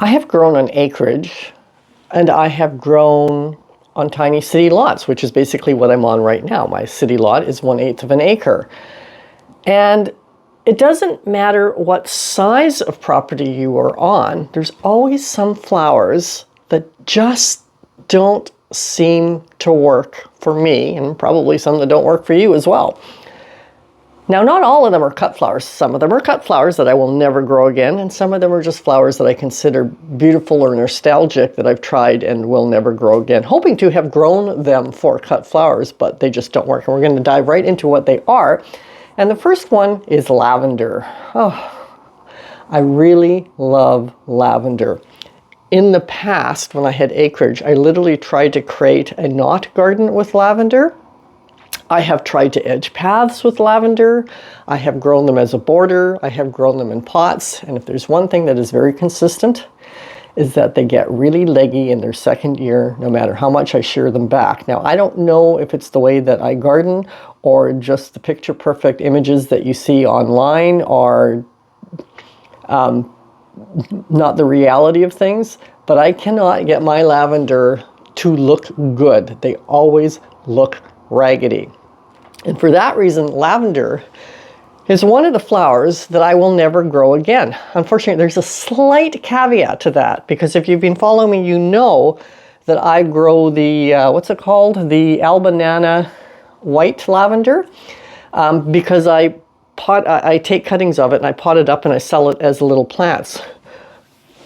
I have grown on acreage, and I have grown on tiny city lots, which is basically what I'm on right now. My city lot is 1/8 of an acre. And it doesn't matter what size of property you are on, there's always some flowers that just don't seem to work for me, and probably some that don't work for you as well. Now, not all of them are cut flowers. Some of them are cut flowers that I will never grow again, and some of them are just flowers that I consider beautiful or nostalgic that I've tried and will never grow again, hoping to have grown them for cut flowers, but they just don't work. And we're going to dive right into what they are. And the first one is lavender. Oh, I really love lavender. In the past, when I had acreage, I literally tried to create a knot garden with lavender. I have tried to edge paths with lavender. I have grown them as a border. I have grown them in pots. And if there's one thing that is very consistent, is that they get really leggy in their second year, no matter how much I shear them back. Now, I don't know if it's the way that I garden or just the picture perfect images that you see online are not the reality of things, but I cannot get my lavender to look good. They always look raggedy. And for that reason, lavender is one of the flowers that I will never grow again. Unfortunately, there's a slight caveat to that, because if you've been following me, you know that I grow the, what's it called? The Albanana white lavender, because I take cuttings of it and I pot it up and I sell it as little plants.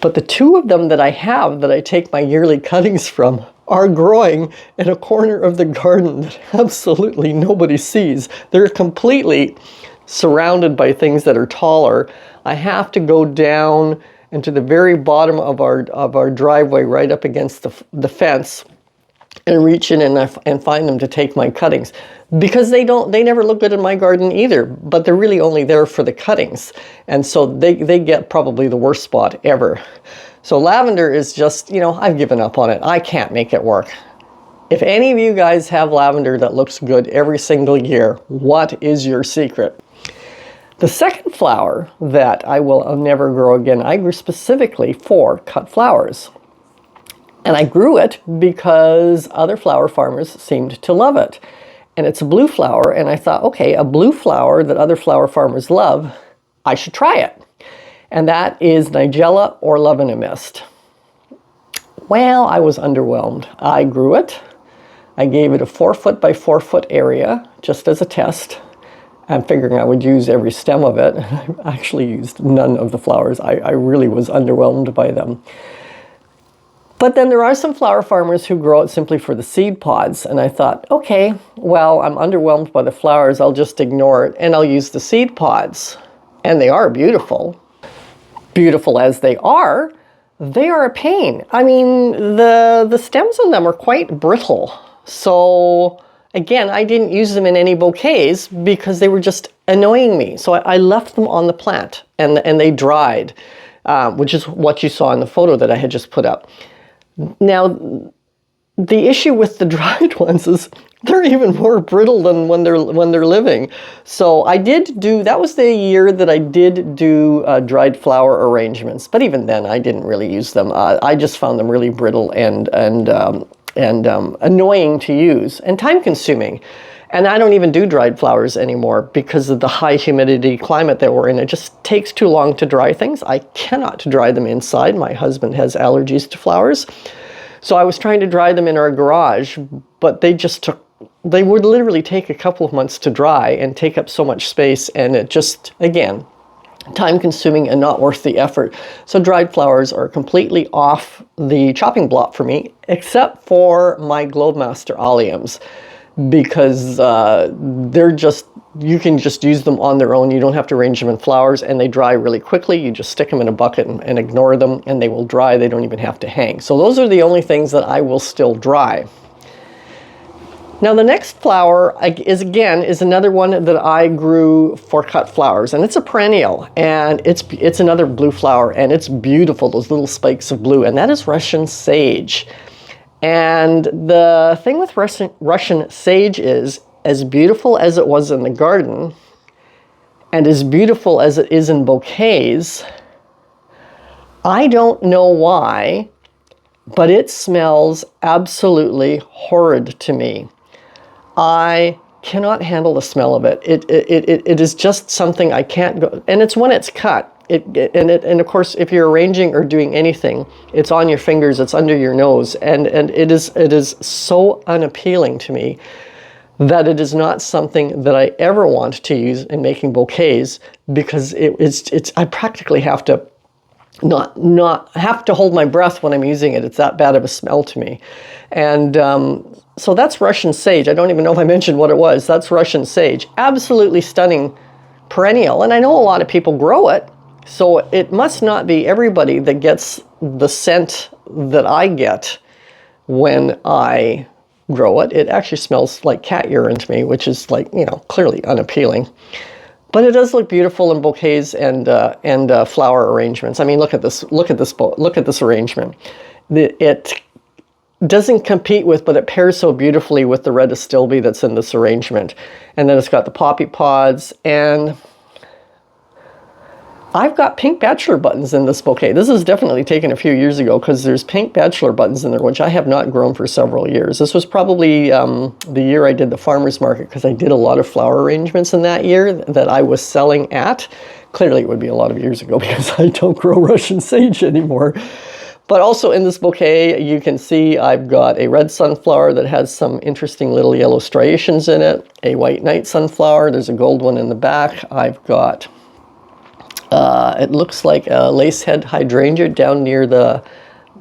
But the two of them that I have that I take my yearly cuttings from are growing in a corner of the garden that absolutely nobody sees. They're completely surrounded by things that are taller. I have to go down into the very bottom of our driveway, right up against the fence, and reach in and find them to take my cuttings, because they never look good in my garden either, but they're really only there for the cuttings, and so they get probably the worst spot ever. So lavender is just, I've given up on it. I can't make it work. If any of you guys have lavender that looks good every single year, what is your secret? The second flower that I will never grow again, I grew specifically for cut flowers. And I grew it because other flower farmers seemed to love it. And it's a blue flower, and I thought, okay, a blue flower that other flower farmers love, I should try it. And that is Nigella or Lavender mist. Well, I was underwhelmed. I grew it. I gave it a 4-foot by 4-foot area just as a test. I'm figuring I would use every stem of it. I actually used none of the flowers. I really was underwhelmed by them. But then there are some flower farmers who grow it simply for the seed pods. And I thought, okay, well, I'm underwhelmed by the flowers. I'll just ignore it and I'll use the seed pods. And they are beautiful. Beautiful as they are a pain. I mean, the stems on them are quite brittle. So again, I didn't use them in any bouquets because they were just annoying me. So I left them on the plant and they dried, which is what you saw in the photo that I had just put up. Now, the issue with the dried ones is they're even more brittle than when they're living. So I did do, that was the year that I did do dried flower arrangements. But even then, I didn't really use them. I just found them really brittle and annoying to use and time consuming. And I don't even do dried flowers anymore because of the high humidity climate that we're in. It just takes too long to dry things. I cannot dry them inside. My husband has allergies to flowers. So I was trying to dry them in our garage, but they would literally take a couple of months to dry and take up so much space. And it just, again, time consuming and not worth the effort. So dried flowers are completely off the chopping block for me, except for my Globemaster alliums, because they're just, you can just use them on their own. You don't have to arrange them in flowers, and they dry really quickly. You just stick them in a bucket and ignore them, and they will dry. They don't even have to hang. So those are the only things that I will still dry. Now the next flower is another one that I grew for cut flowers, and it's a perennial, and it's another blue flower, and it's beautiful, those little spikes of blue, and that is Russian sage. And the thing with Russian sage is, as beautiful as it was in the garden, and as beautiful as it is in bouquets, I don't know why, but it smells absolutely horrid to me. I cannot handle the smell of it. It is just something I can't go, and it's when it's cut. And of course, if you're arranging or doing anything, it's on your fingers, it's under your nose, and it is so unappealing to me that it is not something that I ever want to use in making bouquets, because I practically have to not have to hold my breath when I'm using it. It's that bad of a smell to me. And so that's Russian sage. I don't even know if I mentioned what it was. That's Russian sage. Absolutely stunning perennial. And I know a lot of people grow it, so it must not be everybody that gets the scent that I get when I grow it. It actually smells like cat urine to me, which is like, clearly unappealing. But it does look beautiful in bouquets and flower arrangements. I mean, look at this arrangement. It doesn't compete with, but it pairs so beautifully with the red astilbe that's in this arrangement. And then it's got the poppy pods, and I've got pink bachelor buttons in this bouquet. This is definitely taken a few years ago, because there's pink bachelor buttons in there, which I have not grown for several years. This was probably the year I did the farmer's market, because I did a lot of flower arrangements in that year that I was selling at. Clearly it would be a lot of years ago, because I don't grow Russian sage anymore. But also in this bouquet, you can see I've got a red sunflower that has some interesting little yellow striations in it, a white night sunflower, there's a gold one in the back. I've got it looks like a lacehead hydrangea down near the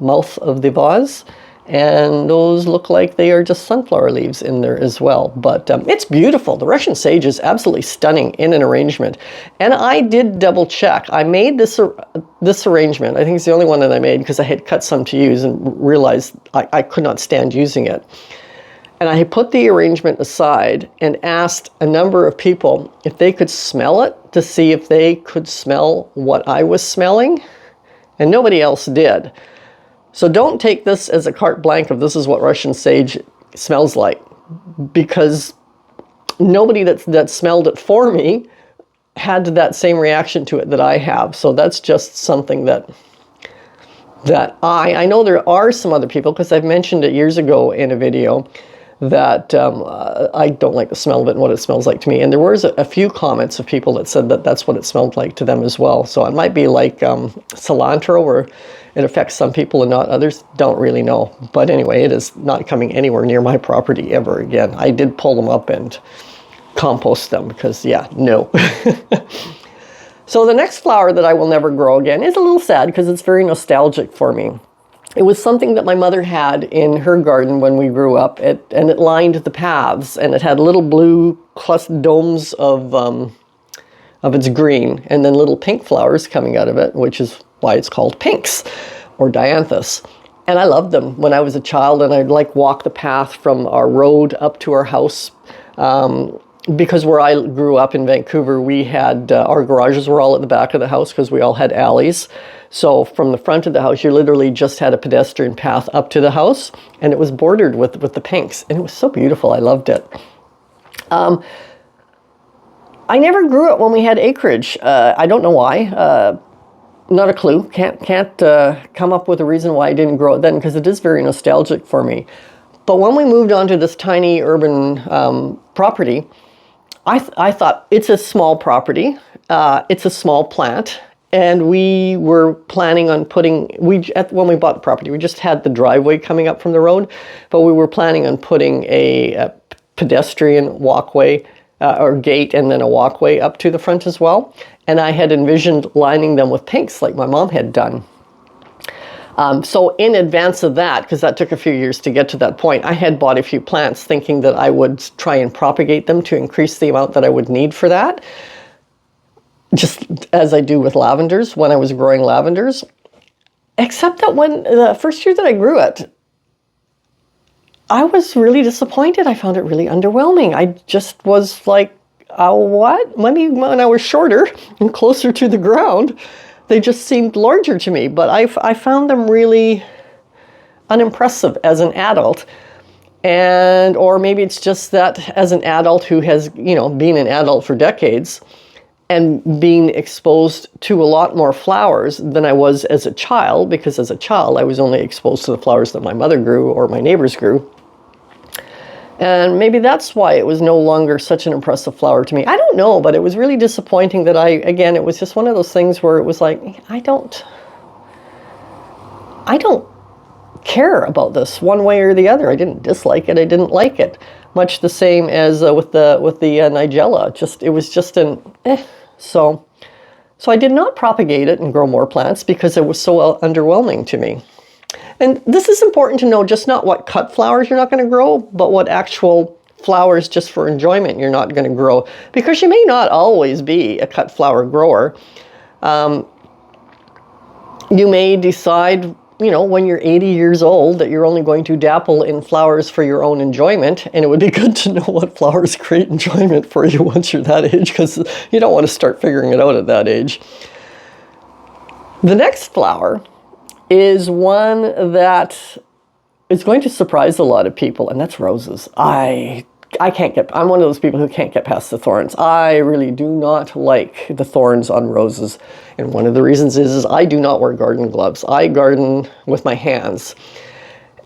mouth of the vase. And those look like they are just sunflower leaves in there as well. But it's beautiful. The Russian sage is absolutely stunning in an arrangement. And I did double check. I made this arrangement. I think it's the only one that I made, because I had cut some to use and realized I could not stand using it. And I put the arrangement aside and asked a number of people if they could smell it, to see if they could smell what I was smelling. And nobody else did. So don't take this as a carte blanche of this is what Russian sage smells like, because nobody that smelled it for me had that same reaction to it that I have. So that's just something that I know there are some other people, because I've mentioned it years ago in a video, that I don't like the smell of it and what it smells like to me. And there was a few comments of people that said that that's what it smelled like to them as well. So it might be like cilantro, where it affects some people and not others. Don't really know. But anyway, it is not coming anywhere near my property ever again. I did pull them up and compost them, because yeah, no. So the next flower that I will never grow again is a little sad, because it's very nostalgic for me. It was something that my mother had in her garden when we grew up, and it lined the paths, and it had little blue domes of its green, and then little pink flowers coming out of it, which is why it's called pinks, or dianthus. And I loved them when I was a child, and I'd like walk the path from our road up to our house. Because where I grew up in Vancouver, we had, our garages were all at the back of the house, because we all had alleys. So from the front of the house, you literally just had a pedestrian path up to the house, and it was bordered with the pinks, and it was so beautiful. I loved it. I never grew it when we had acreage. I don't know why. Not a clue. Can't come up with a reason why I didn't grow it then, because it is very nostalgic for me. But when we moved on to this tiny urban property, I thought, it's a small property, it's a small plant, and we were planning on putting, when we bought the property, we just had the driveway coming up from the road, but we were planning on putting a pedestrian walkway or gate, and then a walkway up to the front as well. And I had envisioned lining them with pinks like my mom had done. So in advance of that, because that took a few years to get to that point, I had bought a few plants thinking that I would try and propagate them to increase the amount that I would need for that. Just as I do with lavenders when I was growing lavenders. Except that when the first year that I grew it, I was really disappointed. I found it really underwhelming. I just was like, what? Maybe when I was shorter and closer to the ground, they just seemed larger to me, but I found them really unimpressive as an adult. Or maybe it's just that as an adult who has, been an adult for decades, and being exposed to a lot more flowers than I was as a child, because as a child I was only exposed to the flowers that my mother grew or my neighbors grew. And maybe that's why it was no longer such an impressive flower to me. I don't know, but it was really disappointing that again, it was just one of those things where it was like, I don't care about this one way or the other. I didn't dislike it. I didn't like it. Much the same as with the Nigella. It was just an eh. So I did not propagate it and grow more plants because it was so underwhelming to me. And this is important to know, just not what cut flowers you're not going to grow, but what actual flowers just for enjoyment you're not going to grow. Because you may not always be a cut flower grower. You may decide, when you're 80 years old, that you're only going to dabble in flowers for your own enjoyment. And it would be good to know what flowers create enjoyment for you once you're that age, because you don't want to start figuring it out at that age. The next flower is one that is going to surprise a lot of people, and that's roses. I'm one of those people who can't get past the thorns. I really do not like the thorns on roses. And one of the reasons is I do not wear garden gloves. I garden with my hands.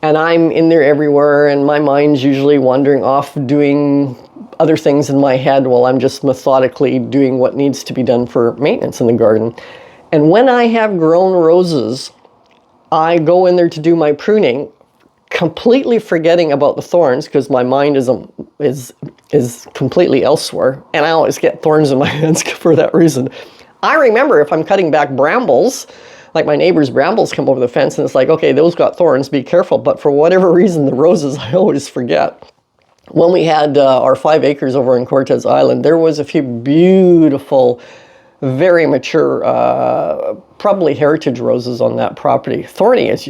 And I'm in there everywhere, and my mind's usually wandering off doing other things in my head while I'm just methodically doing what needs to be done for maintenance in the garden. And when I have grown roses, I go in there to do my pruning, completely forgetting about the thorns because my mind is completely elsewhere, and I always get thorns in my hands for that reason. I remember if I'm cutting back brambles, like my neighbor's brambles come over the fence, and it's like, okay, those got thorns, be careful. But for whatever reason, the roses I always forget. When we had our 5 acres over in Cortez Island, there was a few beautiful, very mature, probably heritage roses on that property. Thorny as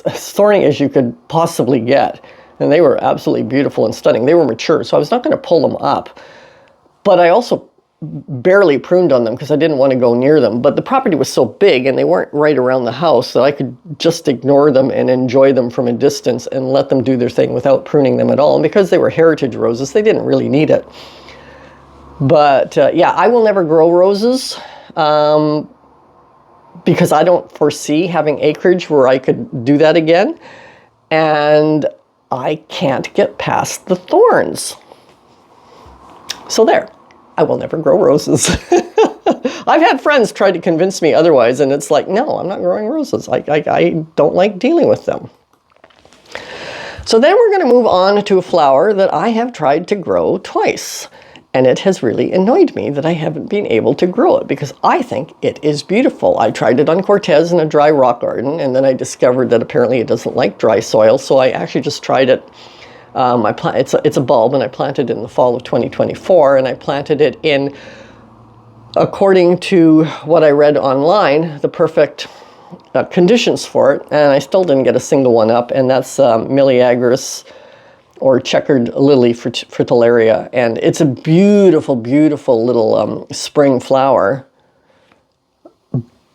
thorny as you could possibly get. And they were absolutely beautiful and stunning. They were mature, so I was not going to pull them up. But I also barely pruned on them because I didn't want to go near them. But the property was so big and they weren't right around the house that I could just ignore them and enjoy them from a distance and let them do their thing without pruning them at all. And because they were heritage roses, they didn't really need it. But yeah, I will never grow roses because I don't foresee having acreage where I could do that again. And I can't get past the thorns. So there, I will never grow roses. I've had friends try to convince me otherwise, and it's like, no, I'm not growing roses. I don't like dealing with them. So then we're going to move on to a flower that I have tried to grow twice. And it has really annoyed me that I haven't been able to grow it because I think it is beautiful. I tried it on Cortez in a dry rock garden, and then I discovered that apparently it doesn't like dry soil. So I actually just tried it. It's a bulb, and I planted it in the fall of 2024, and I planted it in, according to what I read online, the perfect conditions for it. And I still didn't get a single one up, and that's Meleagris, or checkered lily Fritillaria, and it's a beautiful, beautiful little spring flower.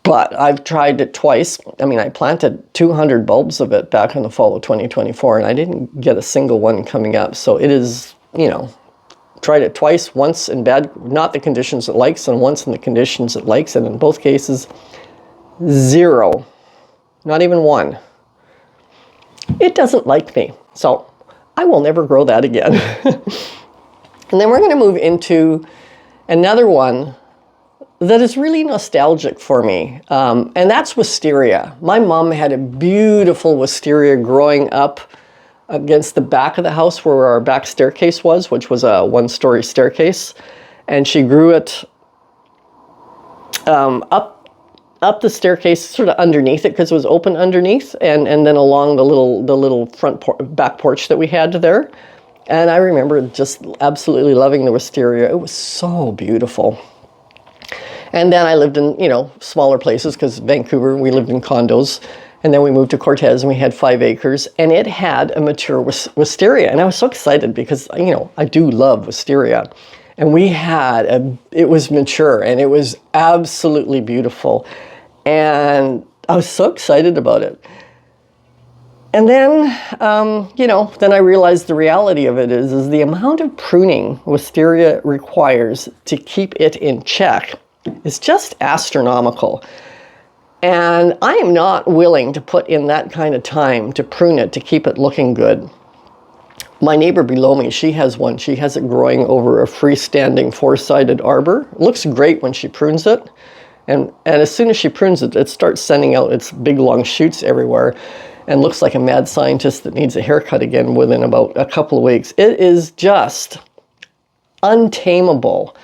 But I've tried it twice. I mean, I planted 200 bulbs of it back in the fall of 2024, and I didn't get a single one coming up. So it is, tried it twice, once in not the conditions it likes, and once in the conditions it likes, and in both cases, 0. Not even 1. It doesn't like me. So I will never grow that again. And then we're going to move into another one that is really nostalgic for me, and that's wisteria. My mom had a beautiful wisteria growing up against the back of the house where our back staircase was, which was a 1-story staircase, and she grew it up the staircase, sort of underneath it because it was open underneath, and then along the little back porch that we had there. And I remember just absolutely loving the wisteria. It was so beautiful. And then I lived in, smaller places because Vancouver, we lived in condos. And then we moved to Cortez and we had 5 acres, and it had a mature wisteria. And I was so excited because, I do love wisteria. And it was mature and it was absolutely beautiful. And I was so excited about it. And then, you know, then I realized the reality of it is the amount of pruning wisteria requires to keep it in check is just astronomical. And I am not willing to put in that kind of time to prune it, to keep it looking good. My neighbor below me, she has one. She has it growing over a freestanding four-sided arbor. It looks great when she prunes it. And as soon as she prunes it, it starts sending out its big long shoots everywhere and looks like a mad scientist that needs a haircut again within about a couple of weeks. It is just untamable.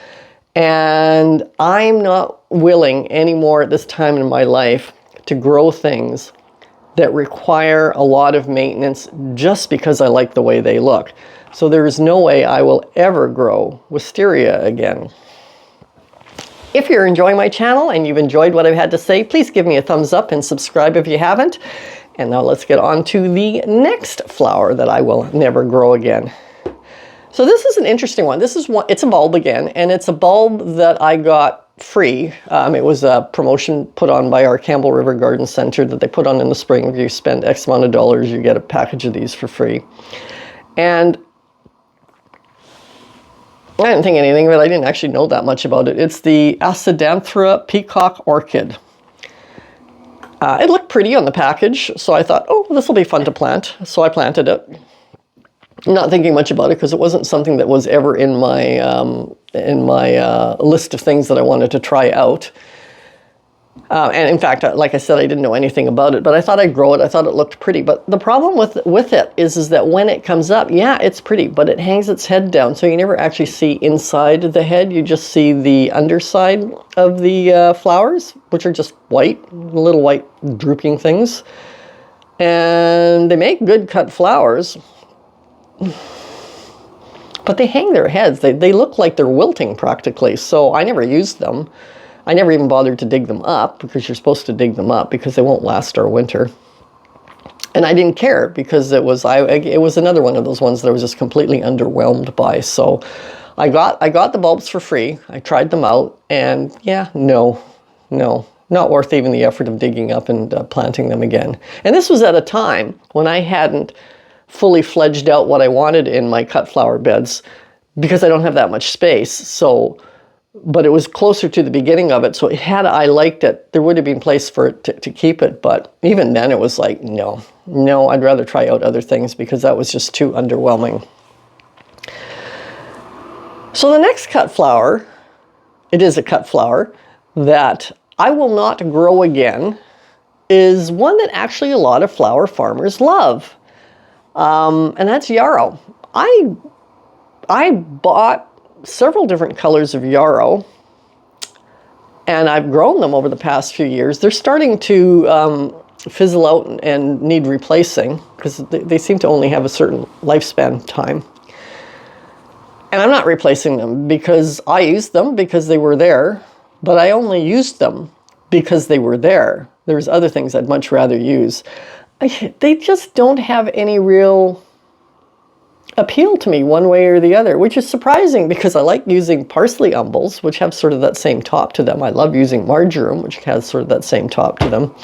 And I'm not willing anymore at this time in my life to grow things that require a lot of maintenance just because I like the way they look. So there is no way I will ever grow wisteria again. If you're enjoying my channel and you've enjoyed what I've had to say, please give me a thumbs up and subscribe if you haven't. And now let's get on to the next flower that I will never grow again. So this is an interesting one. This is one, it's a bulb again, and it's a bulb that I got free. It was a promotion put on by our Campbell River Garden Center that they put on in the spring. If you spend X amount of dollars, you get a package of these for free. And I didn't think anything of it. I didn't actually know that much about it. It's the Acidanthera Peacock orchid. It looked pretty on the package, so I thought, oh, this will be fun to plant. So I planted it. Not thinking much about it because it wasn't something that was ever in my list of things that I wanted to try out. And in fact, like I said, I didn't know anything about it, but I thought I'd grow it. I thought it looked pretty. But the problem with it is that when it comes up, yeah, it's pretty, but it hangs its head down. So you never actually see inside the head. You just see the underside of the flowers, which are just white, little white drooping things. And they make good cut flowers. But they hang their heads. They look like they're wilting practically. So I never used them. I never even bothered to dig them up because you're supposed to dig them up because they won't last our winter. And I didn't care because it was another one of those ones that I was just completely underwhelmed by. So I got the bulbs for free. I tried them out, and yeah, no, not worth even the effort of digging up and planting them again. And this was at a time when I hadn't fully fledged out what I wanted in my cut flower beds because I don't have that much space. So, but it was closer to the beginning of it. So had I liked it, there would have been place for it to keep it. But even then it was like, no, I'd rather try out other things because that was just too underwhelming. So the next cut flower, it is a cut flower that I will not grow again, is one that actually a lot of flower farmers love. And that's yarrow. I bought several different colors of yarrow, and I've grown them over the past few years. They're starting to fizzle out and need replacing because they seem to only have a certain lifespan time. And I'm not replacing them because I used them because they were there, but I only used them because they were there. There's other things I'd much rather use. They just don't have any real appeal to me one way or the other, which is surprising because I like using parsley umbels, which have sort of that same top to them. I love using marjoram, which has sort of that same top to them.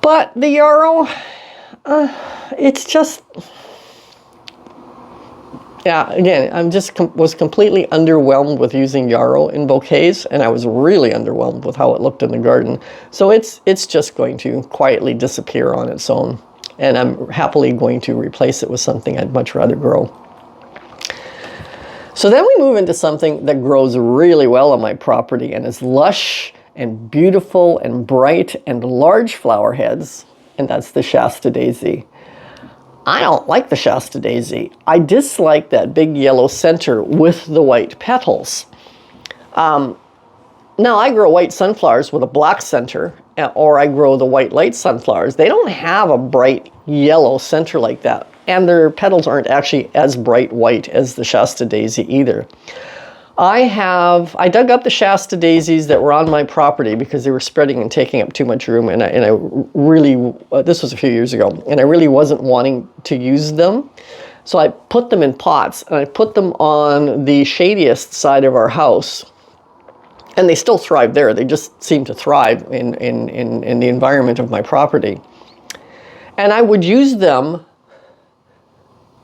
But the yarrow, it's just, yeah, again, was completely underwhelmed with using yarrow in bouquets, and I was really underwhelmed with how it looked in the garden. So it's just going to quietly disappear on its own, and I'm happily going to replace it with something I'd much rather grow. So then we move into something that grows really well on my property and is lush and beautiful and bright and large flower heads, and that's the Shasta daisy. I don't like the Shasta daisy. I dislike that big yellow center with the white petals. Now I grow white sunflowers with a black center, or I grow the white light sunflowers. They don't have a bright yellow center like that. And their petals aren't actually as bright white as the Shasta daisy either. I dug up the Shasta daisies that were on my property because they were spreading and taking up too much room, and I really, this was a few years ago, and I really wasn't wanting to use them. So I put them in pots, and I put them on the shadiest side of our house, and they still thrive there. They just seem to thrive in the environment of my property. And I would use them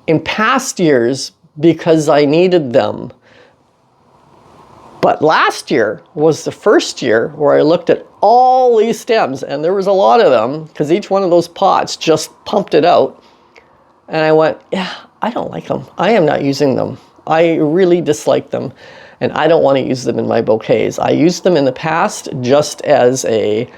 in past years because I needed them. But last year was the first year where I looked at all these stems, and there was a lot of them because each one of those pots just pumped it out. And I went, yeah, I don't like them. I am not using them. I really dislike them, and I don't want to use them in my bouquets. I used them in the past just as a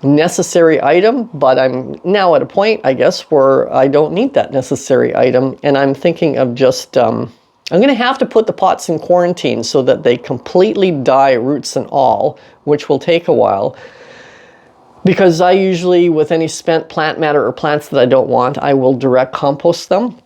necessary item, but I'm now at a point, I guess, where I don't need that necessary item, and I'm thinking of just, I'm going to have to put the pots in quarantine so that they completely die, roots and all, which will take a while. Because I usually, with any spent plant matter or plants that I don't want, I will direct compost them.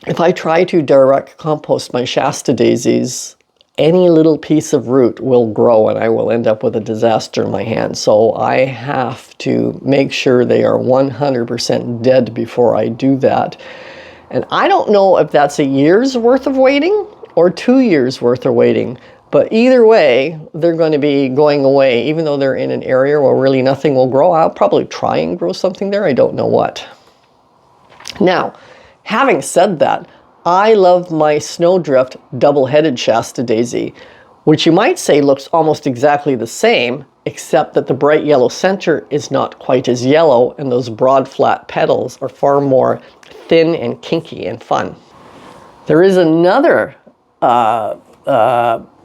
If I try to direct compost my Shasta daisies, any little piece of root will grow and I will end up with a disaster in my hands. So I have to make sure they are 100% dead before I do that. And I don't know if that's a year's worth of waiting or 2 years worth of waiting. But either way, they're going to be going away, even though they're in an area where really nothing will grow. I'll probably try and grow something there. I don't know what. Now, having said that, I love my snowdrift double-headed Shasta daisy, which you might say looks almost exactly the same, except that the bright yellow center is not quite as yellow, and those broad, flat petals are far more thin and kinky and fun. There is another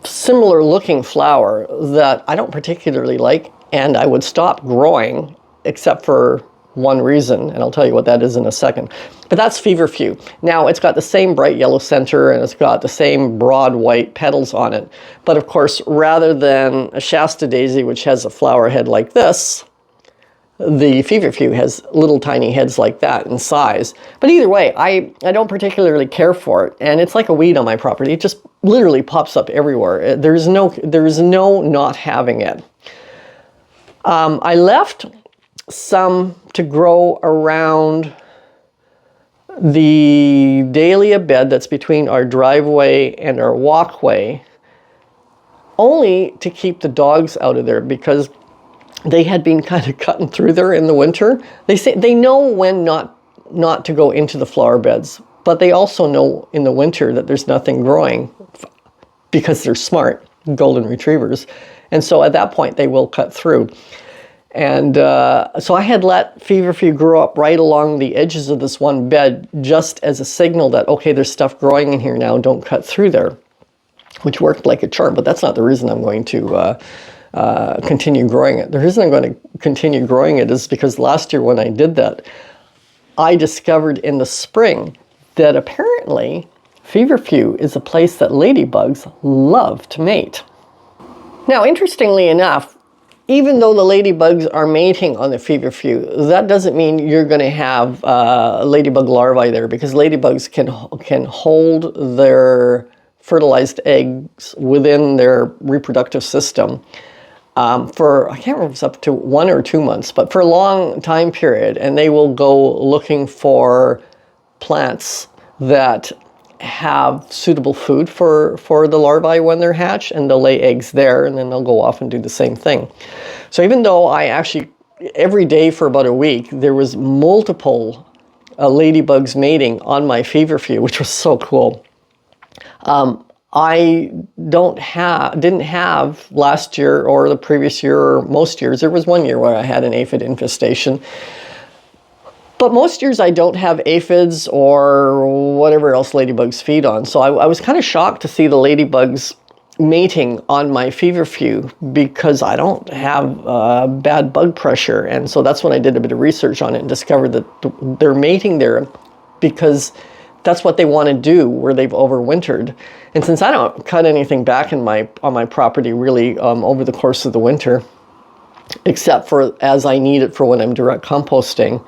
similar looking flower that I don't particularly like, and I would stop growing except for one reason, and I'll tell you what that is in a second. But that's feverfew. Now, it's got the same bright yellow center and it's got the same broad white petals on it. But of course, rather than a Shasta daisy, which has a flower head like this, the feverfew has little tiny heads like that in size. But either way, I don't particularly care for it, and it's like a weed on my property. It just literally pops up everywhere. There's no not having it. I left some to grow around the dahlia bed that's between our driveway and our walkway, only to keep the dogs out of there because they had been kind of cutting through there in the winter. They say they know when not to go into the flower beds, but they also know in the winter that there's nothing growing because they're smart, golden retrievers. And so at that point, they will cut through. And so I had let feverfew grow up right along the edges of this one bed just as a signal that, okay, there's stuff growing in here now, don't cut through there, which worked like a charm. But that's not the reason I'm going to continue growing it. The reason I'm going to continue growing it is because last year when I did that, I discovered in the spring that apparently feverfew is a place that ladybugs love to mate. Now, interestingly enough, even though the ladybugs are mating on the feverfew, that doesn't mean you're going to have ladybug larvae there, because ladybugs can hold their fertilized eggs within their reproductive system for, I can't remember if it's up to 1 or 2 months, but for a long time period, and they will go looking for plants that have suitable food for the larvae when they're hatched, and they'll lay eggs there, and then they'll go off and do the same thing. So even though I actually, every day for about a week, there was multiple ladybugs mating on my feverfew, which was so cool. I didn't have last year or the previous year or most years. There was 1 year where I had an aphid infestation. But most years I don't have aphids or whatever else ladybugs feed on. So I was kind of shocked to see the ladybugs mating on my feverfew because I don't have bad bug pressure. And so that's when I did a bit of research on it and discovered that they're mating there because that's what they want to do where they've overwintered. And since I don't cut anything back on my property really over the course of the winter, except for as I need it for when I'm direct composting,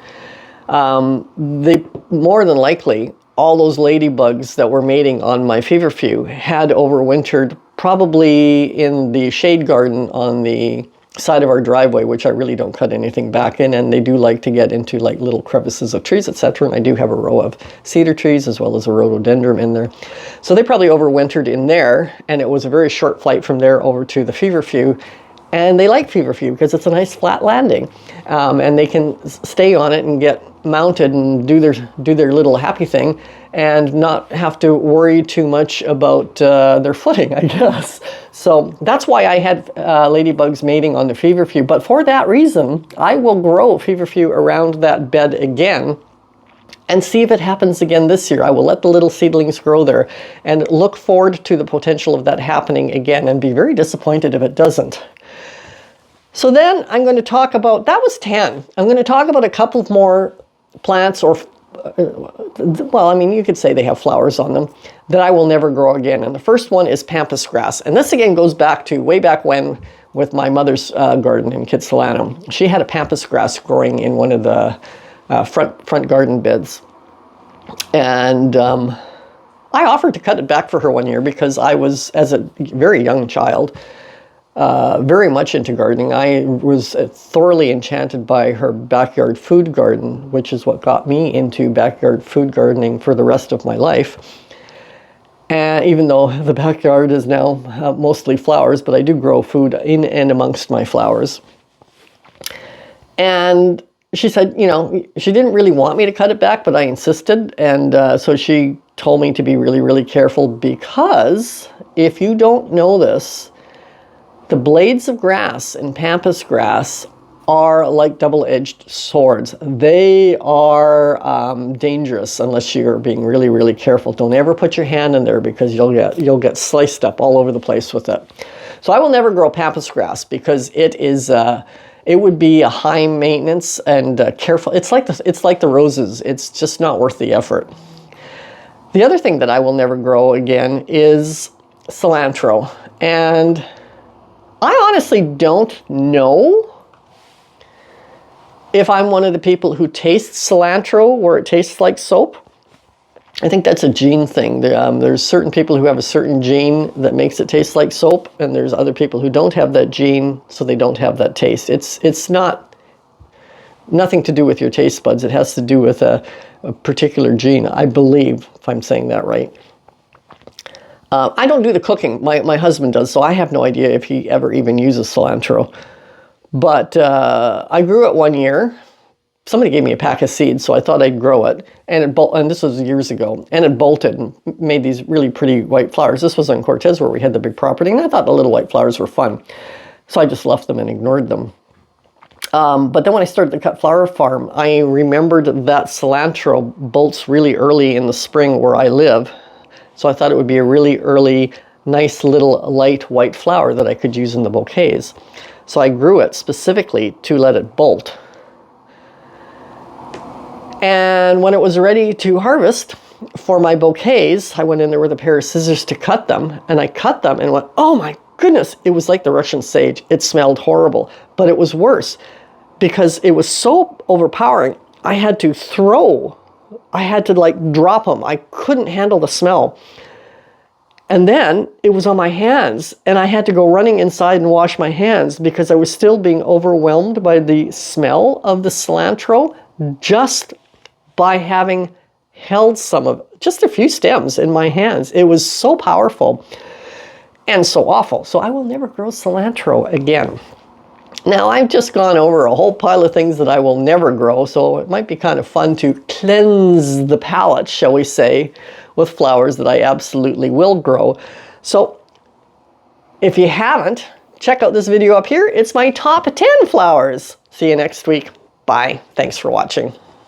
they more than likely, all those ladybugs that were mating on my feverfew had overwintered probably in the shade garden on the side of our driveway, which I really don't cut anything back in, and they do like to get into like little crevices of trees, etc. And I do have a row of cedar trees as well as a rhododendron in there. So they probably overwintered in there, and it was a very short flight from there over to the feverfew. And they like feverfew because it's a nice flat landing, and they can stay on it and get mounted and do their little happy thing and not have to worry too much about their footing, I guess. So that's why I had ladybugs mating on the feverfew. But for that reason, I will grow feverfew around that bed again and see if it happens again this year. I will let the little seedlings grow there and look forward to the potential of that happening again and be very disappointed if it doesn't. So then I'm going to talk about, that was 10. I'm going to talk about a couple of more plants, or, well, I mean, you could say they have flowers on them, that I will never grow again. And the first one is pampas grass. And this again goes back to way back when with my mother's garden in Kitsilano. She had a pampas grass growing in one of the front garden beds. And I offered to cut it back for her one year because I was, as a very young child, very much into gardening. I was thoroughly enchanted by her backyard food garden, which is what got me into backyard food gardening for the rest of my life. And even though the backyard is now mostly flowers, but I do grow food in and amongst my flowers. And she said, you know, she didn't really want me to cut it back, but I insisted. And so she told me to be really, really careful, because if you don't know this, the blades of grass in pampas grass are like double-edged swords. They are dangerous unless you're being really, really careful. Don't ever put your hand in there, because you'll get sliced up all over the place with it. So I will never grow pampas grass, because it would be a high maintenance and careful. It's like the roses. It's just not worth the effort. The other thing that I will never grow again is cilantro. And I honestly don't know if I'm one of the people who tastes cilantro where it tastes like soap. I think that's a gene thing. There's certain people who have a certain gene that makes it taste like soap, and there's other people who don't have that gene, so they don't have that taste. It's nothing to do with your taste buds. It has to do with a particular gene, I believe, if I'm saying that right. I don't do the cooking. My husband does, so I have no idea if he ever even uses cilantro. But I grew it one year. Somebody gave me a pack of seeds, so I thought I'd grow it. And this was years ago. And it bolted and made these really pretty white flowers. This was on Cortez, where we had the big property, and I thought the little white flowers were fun. So I just left them and ignored them. But then when I started the cut flower farm, I remembered that cilantro bolts really early in the spring where I live. So I thought it would be a really early, nice little light white flower that I could use in the bouquets. So I grew it specifically to let it bolt. And when it was ready to harvest for my bouquets, I went in there with a pair of scissors to cut them. And I cut them and went, oh my goodness, it was like the Russian sage. It smelled horrible. But it was worse because it was so overpowering. I had to like drop them. I couldn't handle the smell. And then it was on my hands, and I had to go running inside and wash my hands because I was still being overwhelmed by the smell of the cilantro just by having held just a few stems in my hands. It was so powerful and so awful. So I will never grow cilantro again. Now, I've just gone over a whole pile of things that I will never grow, so it might be kind of fun to cleanse the palate, shall we say, with flowers that I absolutely will grow. So, if you haven't, check out this video up here. It's my top 10 flowers. See you next week. Bye. Thanks for watching.